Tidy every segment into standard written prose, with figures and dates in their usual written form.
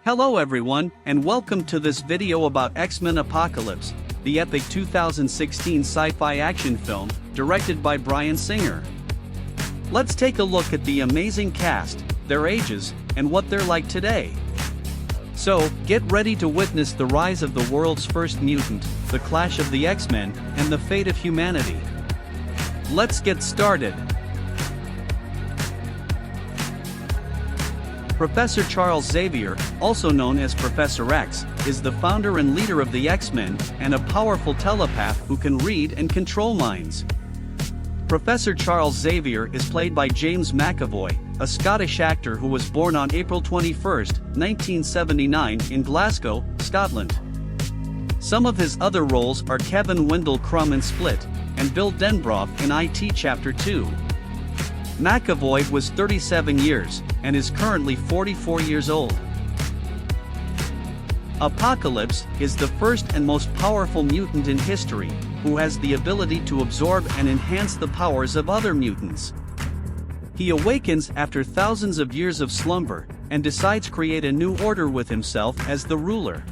Hello everyone, and welcome to this video about X-Men Apocalypse, the epic 2016 sci-fi action film, directed by Bryan Singer. Let's take a look at the amazing cast, their ages, and what they're like today. So, get ready to witness the rise of the world's first mutant, the clash of the X-Men, and the fate of humanity. Let's get started. Professor Charles Xavier, also known as Professor X, is the founder and leader of the X-Men, and a powerful telepath who can read and control minds. Professor Charles Xavier is played by James McAvoy, a Scottish actor who was born on April 21, 1979 in Glasgow, Scotland. Some of his other roles are Kevin Wendell Crumb in Split, and Bill Denbrough in IT Chapter 2. McAvoy was 37 years, and is currently 44 years old. Apocalypse is the first and most powerful mutant in history, who has the ability to absorb and enhance the powers of other mutants. He awakens after thousands of years of slumber, and decides to create a new order with himself as the ruler.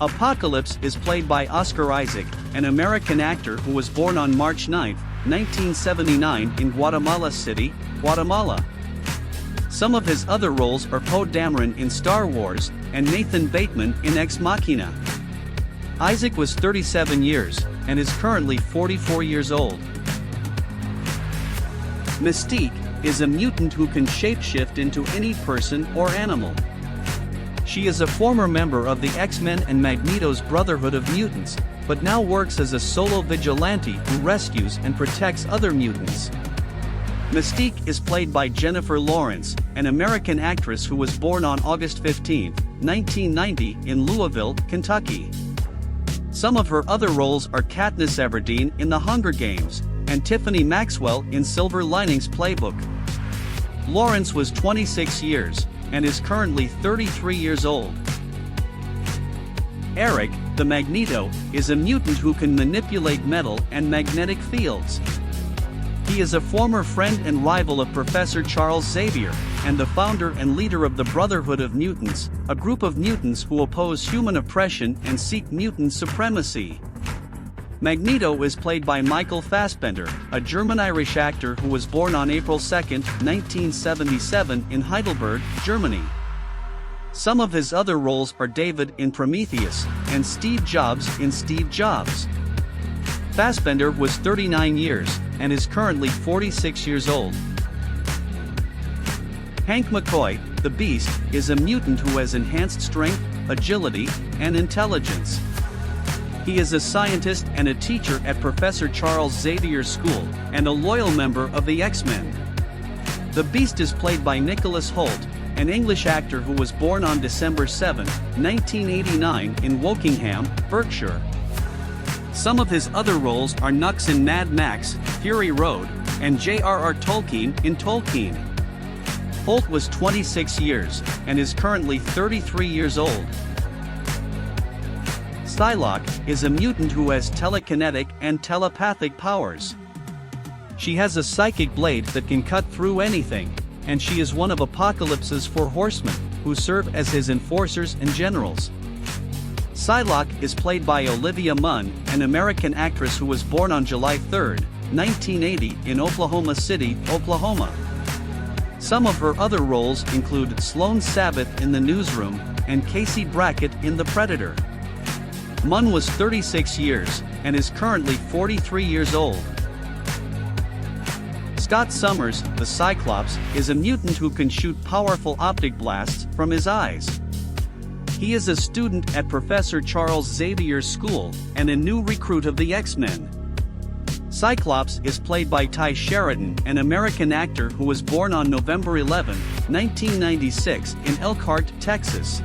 Apocalypse is played by Oscar Isaac, an American actor who was born on March 9, 1979 in Guatemala City, Guatemala. Some of his other roles are Poe Dameron in Star Wars, and Nathan Bateman in Ex Machina. Isaac was 37 years, and is currently 44 years old. Mystique is a mutant who can shapeshift into any person or animal. She is a former member of the X-Men and Magneto's Brotherhood of Mutants, but now works as a solo vigilante who rescues and protects other mutants. Mystique is played by Jennifer Lawrence, an American actress who was born on August 15, 1990 in Louisville, Kentucky. Some of her other roles are Katniss Everdeen in The Hunger Games, and Tiffany Maxwell in Silver Linings Playbook. Lawrence was 26 years, and is currently 33 years old. Eric, the Magneto, is a mutant who can manipulate metal and magnetic fields. He is a former friend and rival of Professor Charles Xavier, and the founder and leader of the Brotherhood of Mutants, a group of mutants who oppose human oppression and seek mutant supremacy. Magneto is played by Michael Fassbender, a German-Irish actor who was born on April 2, 1977 in Heidelberg, Germany. Some of his other roles are David in Prometheus, and Steve Jobs in Steve Jobs. Fassbender was 39 years, and is currently 46 years old. Hank McCoy, the Beast, is a mutant who has enhanced strength, agility, and intelligence. He is a scientist and a teacher at Professor Charles Xavier's school, and a loyal member of the X-Men. The Beast is played by Nicholas Hoult, an English actor who was born on December 7, 1989 in Wokingham, Berkshire. Some of his other roles are Nux in Mad Max, Fury Road, and J.R.R. Tolkien in Tolkien. Hoult was 26 years, and is currently 33 years old. Psylocke is a mutant who has telekinetic and telepathic powers. She has a psychic blade that can cut through anything, and she is one of Apocalypse's 4 horsemen, who serve as his enforcers and generals. Psylocke is played by Olivia Munn, an American actress who was born on July 3, 1980 in Oklahoma City, Oklahoma. Some of her other roles include Sloane Sabbath in The Newsroom, and Casey Brackett in The Predator. Munn was 36 years, and is currently 43 years old. Scott Summers, the Cyclops, is a mutant who can shoot powerful optic blasts from his eyes. He is a student at Professor Charles Xavier's school, and a new recruit of the X-Men. Cyclops is played by Ty Sheridan, an American actor who was born on November 11, 1996 in Elkhart, Texas.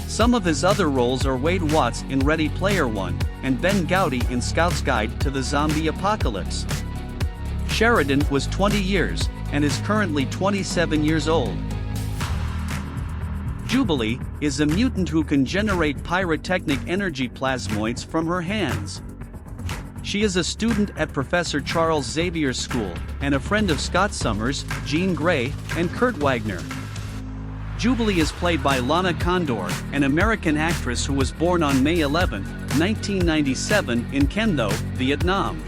Some of his other roles are Wade Watts in Ready Player One, and Ben Gowdy in Scout's Guide to the Zombie Apocalypse. Sheridan was 20 years, and is currently 27 years old. Jubilee is a mutant who can generate pyrotechnic energy plasmoids from her hands. She is a student at Professor Charles Xavier's school, and a friend of Scott Summers, Jean Grey, and Kurt Wagner. Jubilee is played by Lana Condor, an American actress who was born on May 11, 1997 in Can Tho, Vietnam.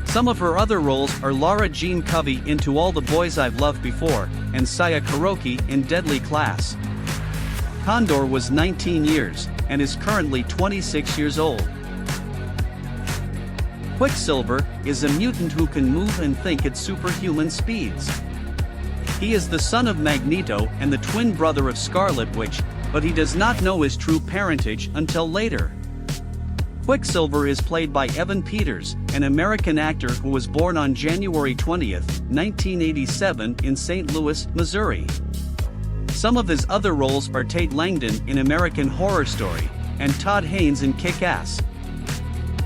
Some of her other roles are Lara Jean Covey in To All the Boys I've Loved Before, and Saya Kuroki in Deadly Class. Condor was 19 years, and is currently 26 years old. Quicksilver is a mutant who can move and think at superhuman speeds. He is the son of Magneto and the twin brother of Scarlet Witch, but he does not know his true parentage until later. Quicksilver is played by Evan Peters, an American actor who was born on January 20, 1987 in St. Louis, Missouri. Some of his other roles are Tate Langdon in American Horror Story, and Todd Haynes in Kick-Ass.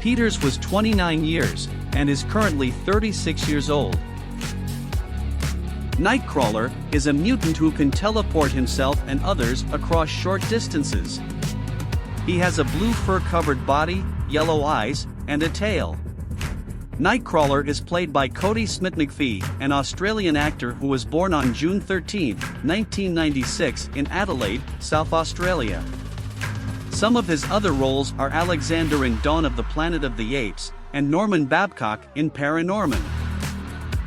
Peters was 29 years, and is currently 36 years old. Nightcrawler is a mutant who can teleport himself and others across short distances. He has a blue fur-covered body, yellow eyes, and a tail. Nightcrawler is played by Cody Smith-McPhee, an Australian actor who was born on June 13, 1996 in Adelaide, South Australia. Some of his other roles are Alexander in Dawn of the Planet of the Apes, and Norman Babcock in Paranorman.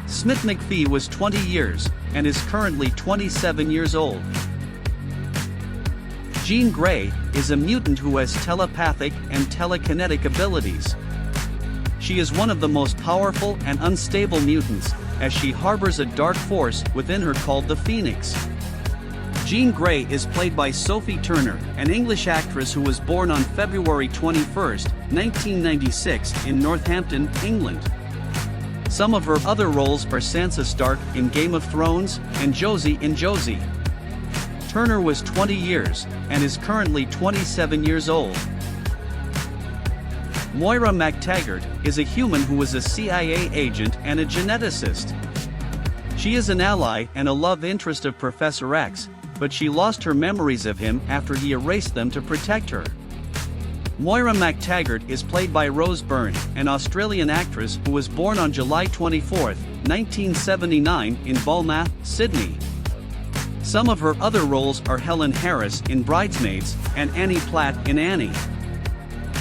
Smith-McPhee was 20 years, and is currently 27 years old. Jean Grey is a mutant who has telepathic and telekinetic abilities. She is one of the most powerful and unstable mutants, as she harbors a dark force within her called the Phoenix. Jean Grey is played by Sophie Turner, an English actress who was born on February 21, 1996 in Northampton, England. Some of her other roles are Sansa Stark in Game of Thrones, and Josie in Josie. Turner was 20 years, and is currently 27 years old. Moira MacTaggart is a human who is a CIA agent and a geneticist. She is an ally and a love interest of Professor X, but she lost her memories of him after he erased them to protect her. Moira MacTaggart is played by Rose Byrne, an Australian actress who was born on July 24, 1979 in Bournemouth, Sydney. Some of her other roles are Helen Harris in Bridesmaids, and Annie Platt in Annie.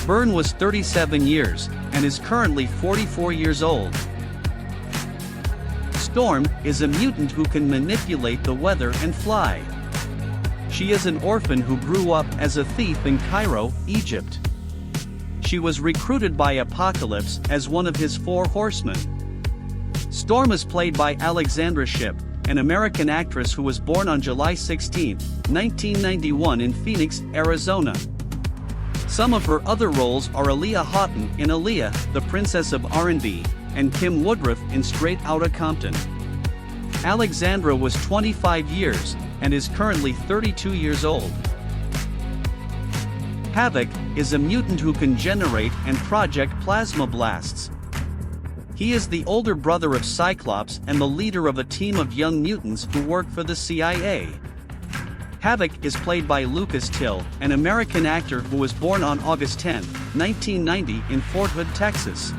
Byrne was 37 years, and is currently 44 years old. Storm is a mutant who can manipulate the weather and fly. She is an orphan who grew up as a thief in Cairo, Egypt. She was recruited by Apocalypse as one of his 4 horsemen. Storm is played by Alexandra Shipp, an American actress who was born on July 16, 1991 in Phoenix, Arizona. Some of her other roles are Aaliyah Houghton in Aaliyah, the Princess of R&B, and Kim Woodruff in Straight Outta Compton. Alexandra was 25 years, and is currently 32 years old. Havoc is a mutant who can generate and project plasma blasts. He is the older brother of Cyclops and the leader of a team of young mutants who work for the CIA. Havoc is played by Lucas Till, an American actor who was born on August 10, 1990 in Fort Hood, Texas.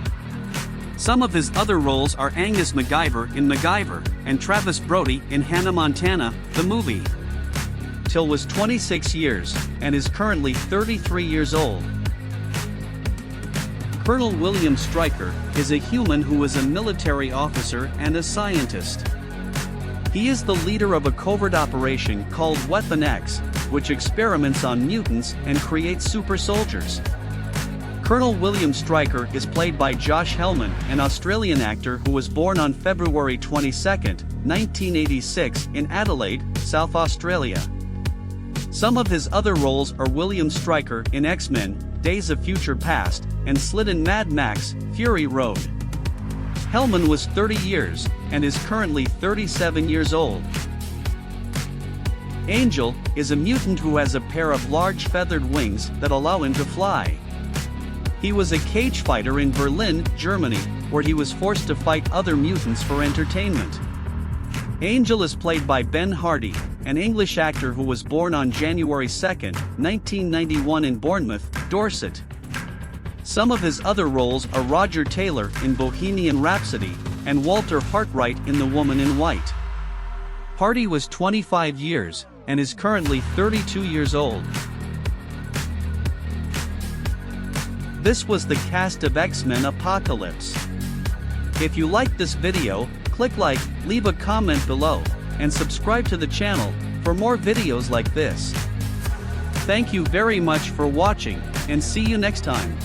Some of his other roles are Angus MacGyver in MacGyver, and Travis Brody in Hannah Montana, the movie. Till was 26 years, and is currently 33 years old. Colonel William Stryker is a human who is a military officer and a scientist. He is the leader of a covert operation called Weapon X, which experiments on mutants and creates super soldiers. Colonel William Stryker is played by Josh Hellman, an Australian actor who was born on February 22, 1986 in Adelaide, South Australia. Some of his other roles are William Stryker in X-Men, Days of Future Past, and Slid in Mad Max, Fury Road. Hellman was 30 years, and is currently 37 years old. Angel is a mutant who has a pair of large feathered wings that allow him to fly. He was a cage fighter in Berlin, Germany, where he was forced to fight other mutants for entertainment. Angel is played by Ben Hardy, an English actor who was born on January 2, 1991 in Bournemouth, Dorset. Some of his other roles are Roger Taylor in Bohemian Rhapsody, and Walter Hartwright in The Woman in White. Hardy was 25 years, and is currently 32 years old. This was the cast of X-Men Apocalypse. If you liked this video, click like, leave a comment below, and subscribe to the channel for more videos like this. Thank you very much for watching, and see you next time.